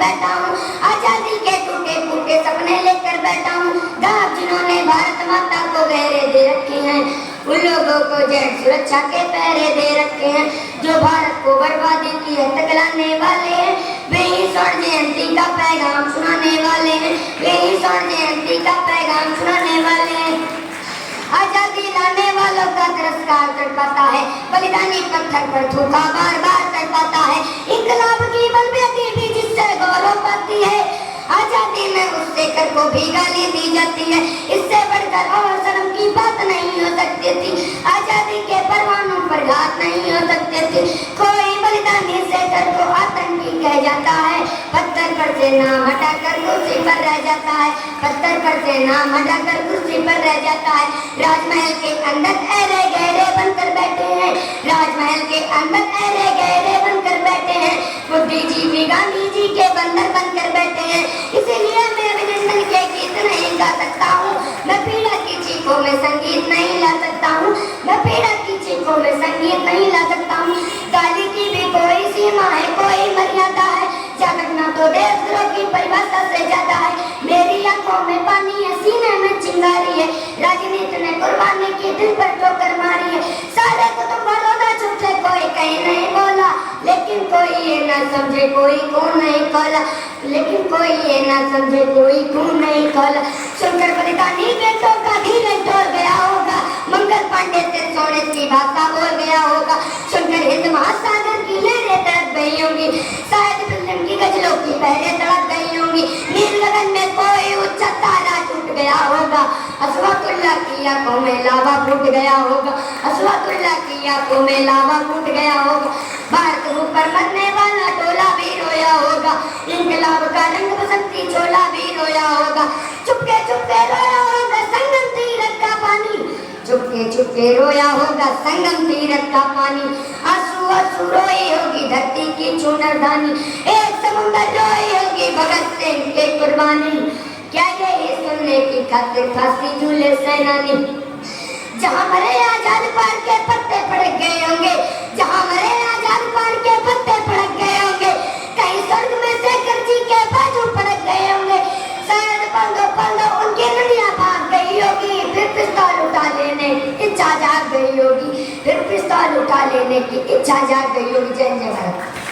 बैठा हूँ, आजादी के टूटे फूटे सपने लेकर बैठा हूँ। दाग जिन्होंने भारत माता को गहरे दे रखे हैं, उन लोगों को जेड सुरक्षा के पहरे दे रखे हैं। जो भारत को बर्बादी की हद तक लाने वाले हैं, वे ही स्वर्ण जयंती का पैगाम सुनाने वाले हैं, वे ही स्वर्ण जयंती का पैगाम सुनाने वाले हैं। आजादी लाने वालों का तिरस्कार कर पाता है, बलिदानी पत्थर पर थूका बार बार कर पाता है। इनकलाब की बलबेती भी जिससे गौरव पाती है, आजादी में उससे कर को भी गाली दी जाती है। इससे बढ़कर और शर्म की बात नहीं हो सकती थी, आजादी के परवानों पर घात नहीं हो सकते थे। कोई बलिदानी से कर को आतंकी कह जाता है, पत्थर पर से नाम हटाकर कुर्सी पर रह जाता है, पत्थर पर से नाम हटाकर कुर्सी पर रह जाता है। राजमहल के अंदर ऐरे गहरे बनकर बैठे हैं, राजमहल के अंदर ऐरे गहरे बनकर बैठे हैं। बुद्धिजीवी गांधी जी के बंदर बनकर बैठे हैं। इसीलिए मैं अभिनंदन के गीत नहीं गा सकता हूँ, मैं पीड़ा की चीखों में संगीत नहीं ला सकता हूँ, मैं पीड़ा की चीखों में संगीत नहीं ला सकता हूँ। गाली की भी कोई सीमा है, कोई मर्यादा है, जागना तो देशद्रोह की परिभाषा से ज्यादा है। मेरी आंखों में पानी है, सीने में चिंगारी है, राजनीति ने कुर्बानी की दिल पर ठोकर मारी है। सारे को तो बड़ौदा चुप से कोई कहीं नहीं बोला, लेकिन कोई ये ना समझे कोई खून नहीं खोला, लेकिन कोई ये ना समझे कोई खून नहीं खोला। सुनकर बलिदानी बेटों का धीरज डोल गया होगा, मंगल पांडे से सोने की भाषा बोल गया होगा। सुनकर हिंद महासागर की लहरें तड़प गई होंगी, शायद फिल्म की गजलों की पहरे तड़प गई होंगी। नील गगन में कोई ऊंचा तारा टूट गया होगा, असवातुल्लाह की आंखों में लावा फूट गया होगा, असवातुल्लाह की आंखों में लावा फूट गया होगा। भारत ऊपर मरने वाला टोला भी रोया होगा, इंकलाब का रंग बसंती चोला भी रोया होगा। चुपके चुपके रोया होगा संगम तीरथ का पानी, चुपके चुपके रोया होगा संगम तीरथ का पानी। आंसू आंसू रोई होगी धरती की चूनरदानी, एक समुंदर रोई होगी भगत सिंह की कुर्बानी। क्या ये सुनने की खातिर फांसी झूले सेनानी, जहाँ मरे आजाद पार के पत्ते फड़क गए होंगे, जहाँ मरे आजाद पार के पत्ते फड़क गए होंगे। कहीं स्वर्ग में से गर्जी के बाजू फड़क गए होंगे, शायद पल दो उनकी नदियाँ भाग गई होगी। फिर पिस्तौल उठा लेने की इच्छा जाग गई होगी, फिर पिस्तौल उठा लेने की इच्छा जाग गई होगी। जय जय भारत।